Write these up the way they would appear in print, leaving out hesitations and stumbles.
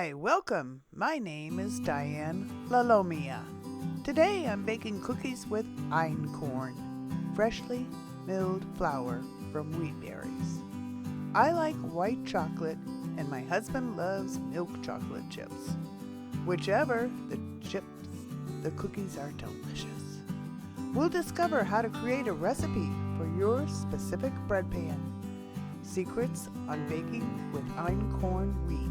Hi, welcome. My name is Diane Lalomia. Today I'm baking cookies with Einkorn, freshly milled flour from wheat berries. I like white chocolate and my husband loves milk chocolate chips. Whichever the chips, the cookies are delicious. We'll discover how to create a recipe for your specific bread pan. Secrets on baking with Einkorn wheat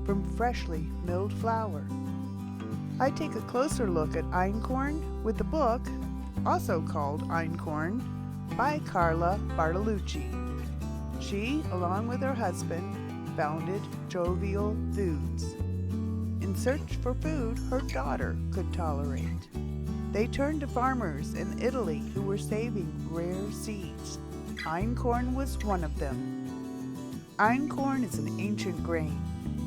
from freshly milled flour. I take a closer look at Einkorn with the book, also called Einkorn, by Carla Bartolucci. She, along with her husband, founded Jovial Foods in search for food her daughter could tolerate. They turned to farmers in Italy who were saving rare seeds. Einkorn was one of them. Einkorn is an ancient grain.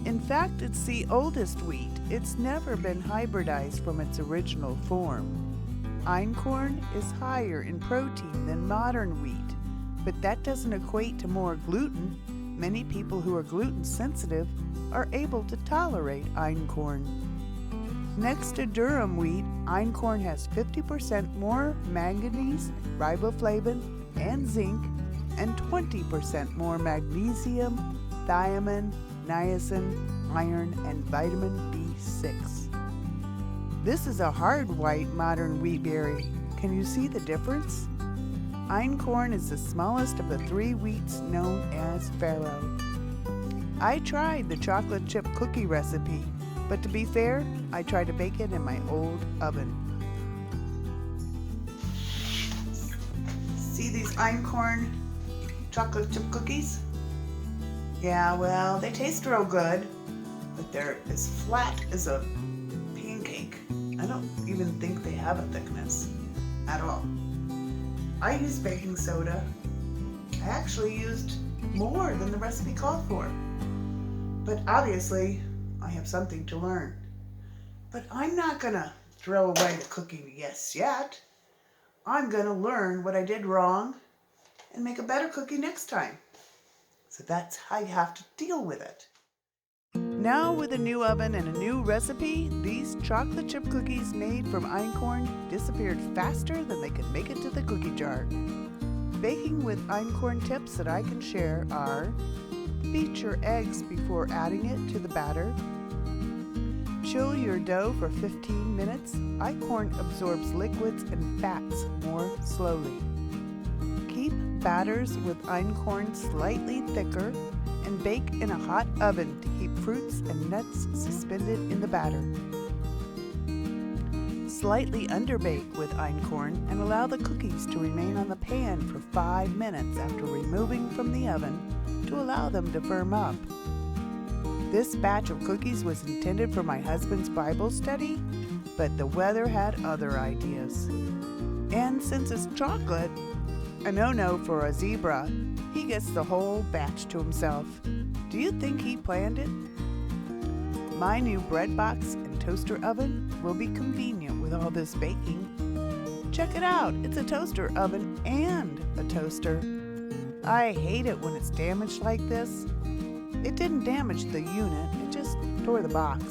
In fact, it's the oldest wheat. It's never been hybridized from its original form. Einkorn is higher in protein than modern wheat, but that doesn't equate to more gluten. Many people who are gluten sensitive are able to tolerate Einkorn. Next to durum wheat, Einkorn has 50% more manganese, riboflavin, and zinc, and 20% more magnesium, thiamine, niacin, iron, and vitamin B6. This is a hard white modern wheat berry. Can you see the difference? Einkorn is the smallest of the three wheats known as farro. I tried the chocolate chip cookie recipe, but to be fair, I tried to bake it in my old oven. See these Einkorn chocolate chip cookies? Yeah, well, they taste real good, but they're as flat as a pancake. I don't even think they have a thickness at all. I used baking soda. I actually used more than the recipe called for. But obviously, I have something to learn. But I'm not gonna throw away the cookie yet. I'm gonna learn what I did wrong and make a better cookie next time. So that's how you have to deal with it. Now with a new oven and a new recipe, these chocolate chip cookies made from Einkorn disappeared faster than they could make it to the cookie jar. Baking with Einkorn tips that I can share are: beat your eggs before adding it to the batter. Chill your dough for 15 minutes. Einkorn absorbs liquids and fats more slowly. Keep batters with Einkorn slightly thicker and bake in a hot oven to keep fruits and nuts suspended in the batter. Slightly underbake with Einkorn and allow the cookies to remain on the pan for 5 minutes after removing from the oven to allow them to firm up. This batch of cookies was intended for my husband's Bible study, but the weather had other ideas. And since it's chocolate, a no-no for a zebra, he gets the whole batch to himself. Do you think he planned it? My new bread box and toaster oven will be convenient with all this baking. Check it out, it's a toaster oven and a toaster. I hate it when it's damaged like this. It didn't damage the unit, it just tore the box.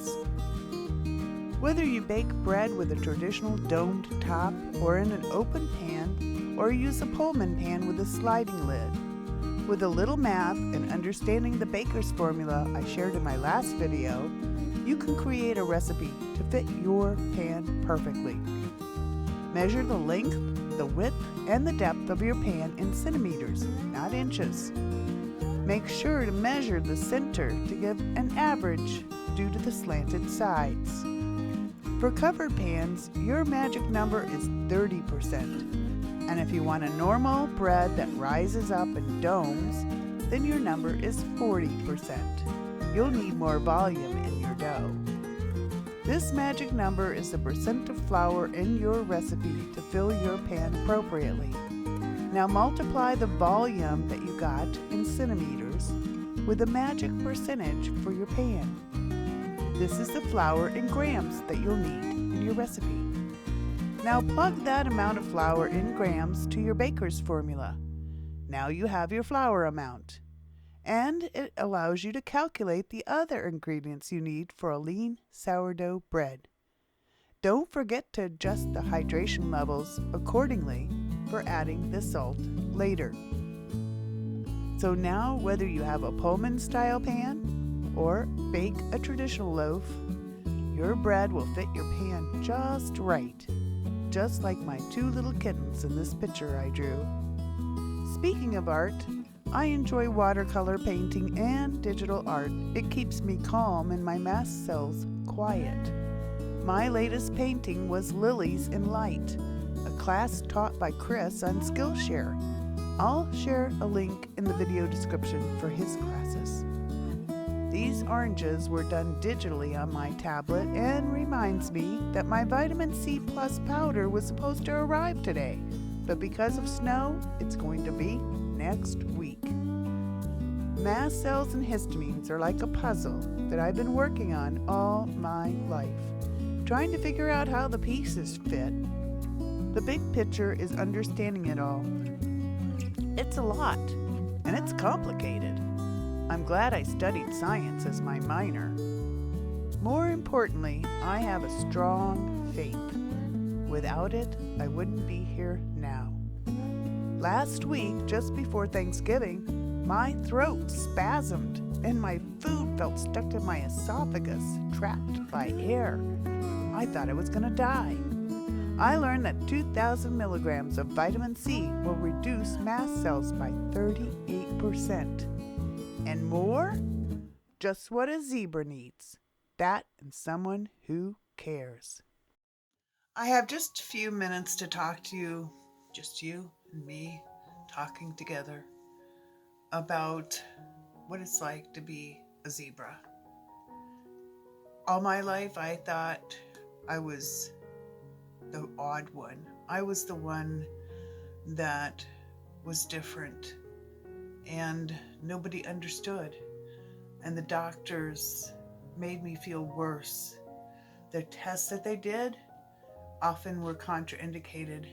Whether you bake bread with a traditional domed top or in an open pan, or use a Pullman pan with a sliding lid. With a little math and understanding the baker's formula I shared in my last video, you can create a recipe to fit your pan perfectly. Measure the length, the width, and the depth of your pan in centimeters, not inches. Make sure to measure the center to give an average due to the slanted sides. For covered pans, your magic number is 30%. And if you want a normal bread that rises up in domes, then your number is 40%. You'll need more volume in your dough. This magic number is the percent of flour in your recipe to fill your pan appropriately. Now multiply the volume that you got in centimeters with the magic percentage for your pan. This is the flour in grams that you'll need in your recipe. Now plug that amount of flour in grams to your baker's formula. Now you have your flour amount. and it allows you to calculate the other ingredients you need for a lean sourdough bread. Don't forget to adjust the hydration levels accordingly for adding the salt later. So now, whether you have a Pullman-style pan or bake a traditional loaf, your bread will fit your pan just right, just like my two little kittens in this picture I drew. Speaking of art, I enjoy watercolor painting and digital art. It keeps me calm and my mast cells quiet. My latest painting was Lilies in Light, a class taught by Chris on Skillshare. I'll share a link in the video description for his classes. These oranges were done digitally on my tablet and reminds me that my vitamin C plus powder was supposed to arrive today, but because of snow, it's going to be next week. Mast cells and histamines are like a puzzle that I've been working on all my life, trying to figure out how the pieces fit. The big picture is understanding it all. It's a lot, and it's complicated. I'm glad I studied science as my minor. More importantly, I have a strong faith. Without it, I wouldn't be here now. Last week, just before Thanksgiving, my throat spasmed and my food felt stuck in my esophagus, trapped by air. I thought I was going to die. I learned that 2,000 milligrams of vitamin C will reduce mast cells by 38%. And more? Just what a zebra needs. That and someone who cares. I have just a few minutes to talk to you, just you and me, talking together about what it's like to be a zebra. All my life I thought I was the odd one. I was the one that was different and nobody understood. And the doctors made me feel worse. The tests that they did often were contraindicated,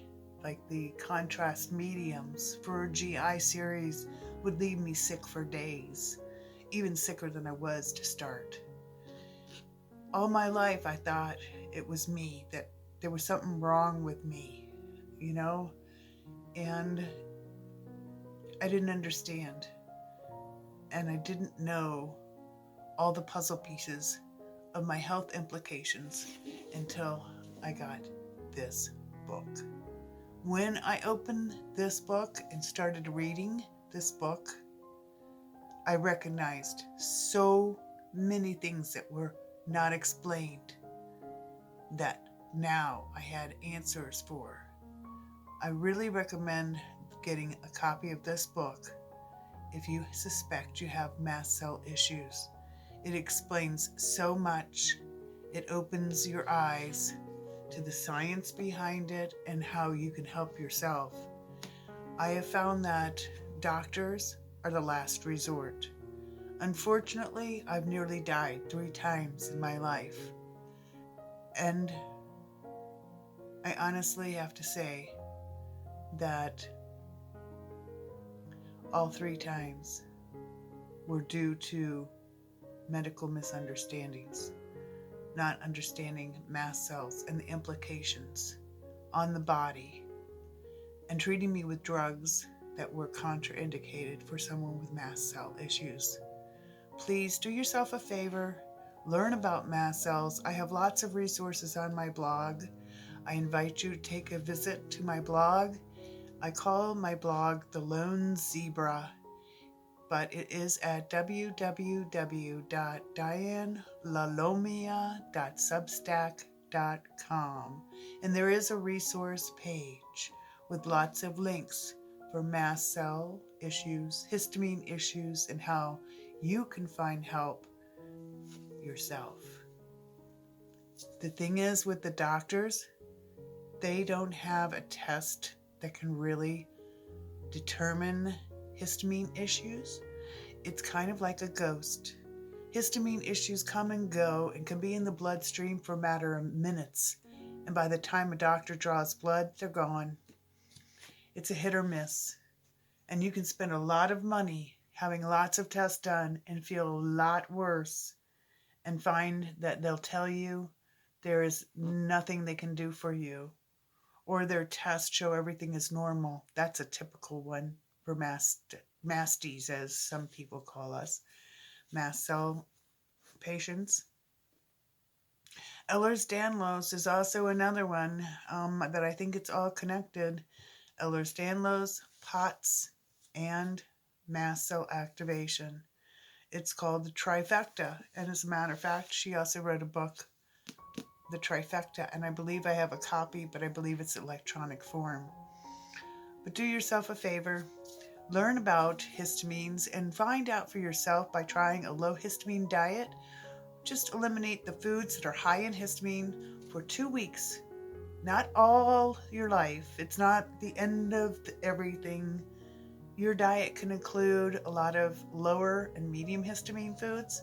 like the contrast mediums for a GI series would leave me sick for days, even sicker than I was to start. All my life I thought it was me, that there was something wrong with me, and I didn't understand. And I didn't know all the puzzle pieces of my health implications until I got this book. When I opened this book and started reading this book, I recognized so many things that were not explained that now I had answers for. I really recommend getting a copy of this book if you suspect you have mast cell issues. It explains so much. It opens your eyes to the science behind it and how you can help yourself. I have found that doctors are the last resort. Unfortunately, I've nearly died 3 times in my life. And I honestly have to say that all 3 times were due to medical misunderstandings, not understanding mast cells and the implications on the body, and treating me with drugs that were contraindicated for someone with mast cell issues. Please do yourself a favor, learn about mast cells. I have lots of resources on my blog. I invite you to take a visit to my blog. I call my blog The Lone Zebra, but it is at www.dianelalomia.substack.com, and there is a resource page with lots of links for mast cell issues, histamine issues, and how you can find help yourself. The thing is with the doctors, they don't have a test that can really determine histamine issues. It's kind of like a ghost. Histamine issues come and go and can be in the bloodstream for a matter of minutes. And by the time a doctor draws blood, they're gone. It's a hit or miss. And you can spend a lot of money having lots of tests done and feel a lot worse and find that they'll tell you there is nothing they can do for you, or their tests show everything is normal. That's a typical one for masties, as some people call us, mast cell patients. Ehlers-Danlos is also another one that I think it's all connected. Ehlers-Danlos, POTS, and mast cell activation. It's called the trifecta. And as a matter of fact, she also wrote a book, The Trifecta, and I believe I have a copy, but I believe it's electronic form. But do yourself a favor, learn about histamines and find out for yourself by trying a low histamine diet. Just eliminate the foods that are high in histamine for 2 weeks. Not all your life. It's not the end of everything. Your diet can include a lot of lower and medium histamine foods.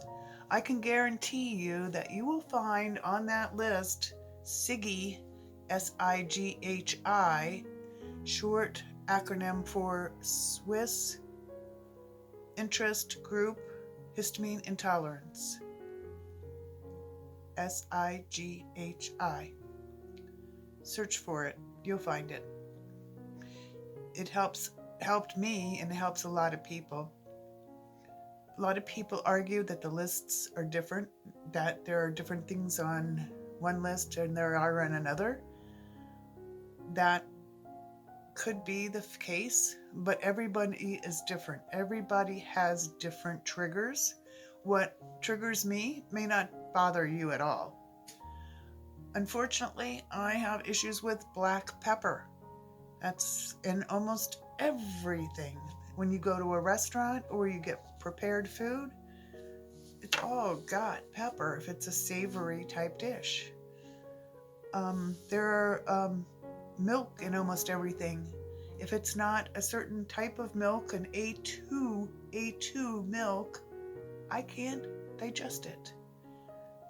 I can guarantee you that you will find on that list SIGHI, SIGHI, short acronym for Swiss Interest Group Histamine Intolerance. SIGHI. Search for it. You'll find it. It helped me, and it helps a lot of people. A lot of people argue that the lists are different, that there are different things on one list and there are on another. That could be the case, but everybody is different. Everybody has different triggers. What triggers me may not bother you at all. Unfortunately, I have issues with black pepper. That's in almost everything. When you go to a restaurant or you get prepared food, it's all got pepper if it's a savory type dish. There are milk in almost everything. If it's not a certain type of milk, an A2 milk, I can't digest it.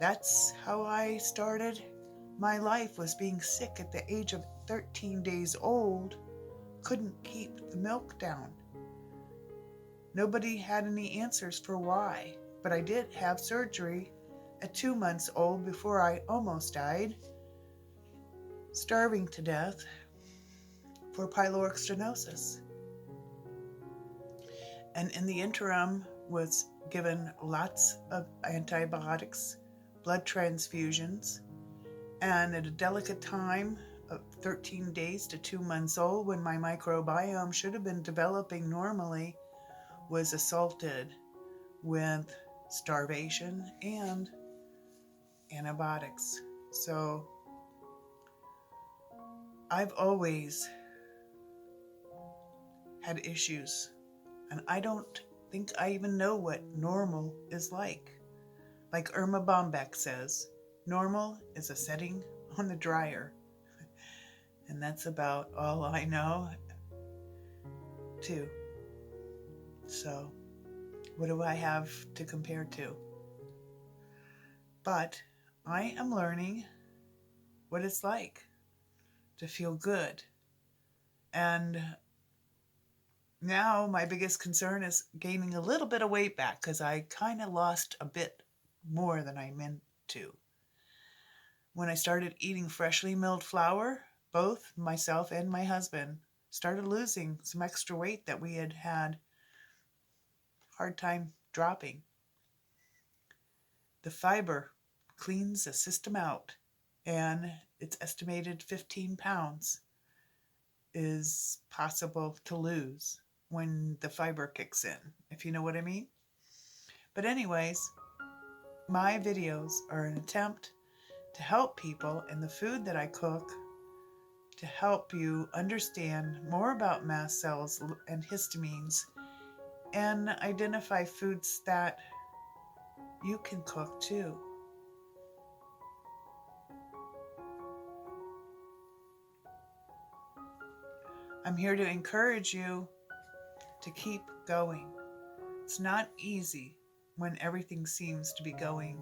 That's how I started. My life was being sick at the age of 13 days old. Couldn't keep the milk down. Nobody had any answers for why, but I did have surgery at 2 months old before I almost died, starving to death for pyloric stenosis. And in the interim was given lots of antibiotics, blood transfusions, and at a delicate time of 13 days to 2 months old, when my microbiome should have been developing normally, was assaulted with starvation and antibiotics. So I've always had issues, and I don't think I even know what normal is like. Like Irma Bombeck says, normal is a setting on the dryer. And that's about all I know, too. So, what do I have to compare to? But I am learning what it's like to feel good. And now my biggest concern is gaining a little bit of weight back, because I kind of lost a bit more than I meant to. When I started eating freshly milled flour, both myself and my husband started losing some extra weight that we had hard time dropping. The fiber cleans the system out, and it's estimated 15 pounds is possible to lose when the fiber kicks in, if you know what I mean. But anyways, my videos are an attempt to help people in the food that I cook, to help you understand more about mast cells and histamines, and identify foods that you can cook too. I'm here to encourage you to keep going. It's not easy when everything seems to be going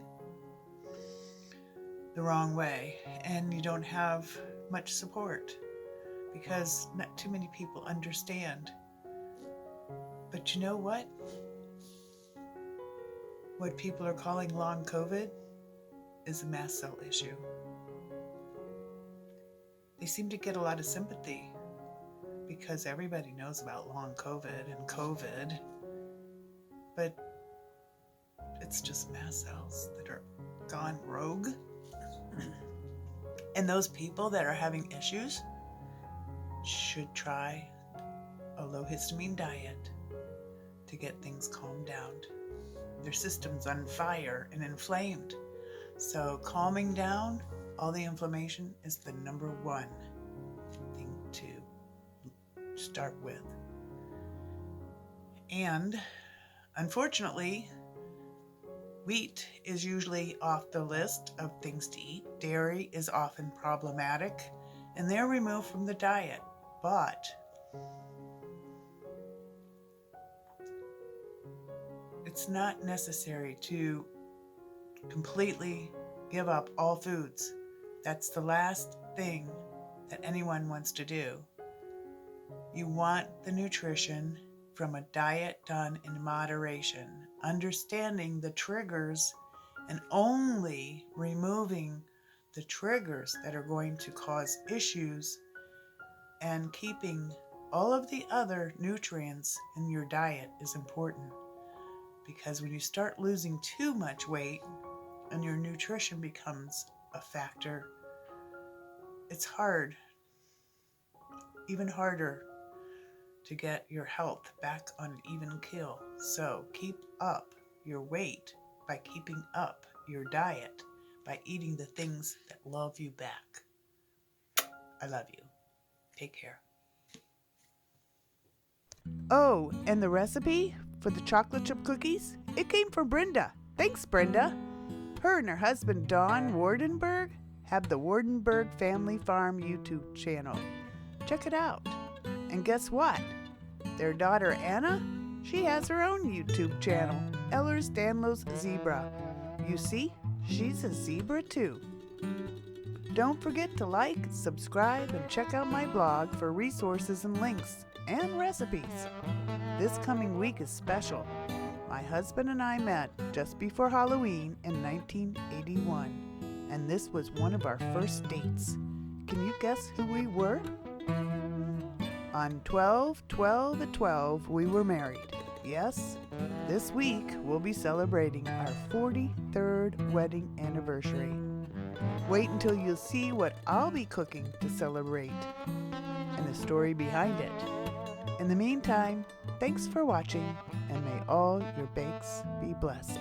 the wrong way and you don't have much support, because not too many people understand. But you know what? What people are calling long COVID is a mast cell issue. They seem to get a lot of sympathy because everybody knows about long COVID and COVID, but it's just mast cells that are gone rogue. And those people that are having issues should try a low histamine diet to get things calmed down. Their system's on fire and inflamed. So calming down all the inflammation is the number one thing to start with. And unfortunately, wheat is usually off the list of things to eat. Dairy is often problematic, and they're removed from the diet. But it's not necessary to completely give up all foods. That's the last thing that anyone wants to do. You want the nutrition from a diet done in moderation, understanding the triggers and only removing the triggers that are going to cause issues and keeping all of the other nutrients in your diet is important. Because when you start losing too much weight and your nutrition becomes a factor, it's hard, even harder, to get your health back on an even keel. So keep up your weight by keeping up your diet, by eating the things that love you back. I love you. Take care. Oh, and the recipe for the chocolate chip cookies? It came from Brenda. Thanks, Brenda. Her and her husband, Don Wardenberg, have the Wardenberg Family Farm YouTube channel. Check it out. And guess what? Their daughter, Anna, she has her own YouTube channel, Eller's Danlos Zebra. You see, she's a zebra too. Don't forget to like, subscribe, and check out my blog for resources and links and recipes. This coming week is special. My husband and I met just before Halloween in 1981, and this was one of our first dates. Can you guess who we were? On 12/12/12, we were married. Yes, this week we'll be celebrating our 43rd wedding anniversary. Wait until you see what I'll be cooking to celebrate and the story behind it. In the meantime, thanks for watching, and may all your bakes be blessed.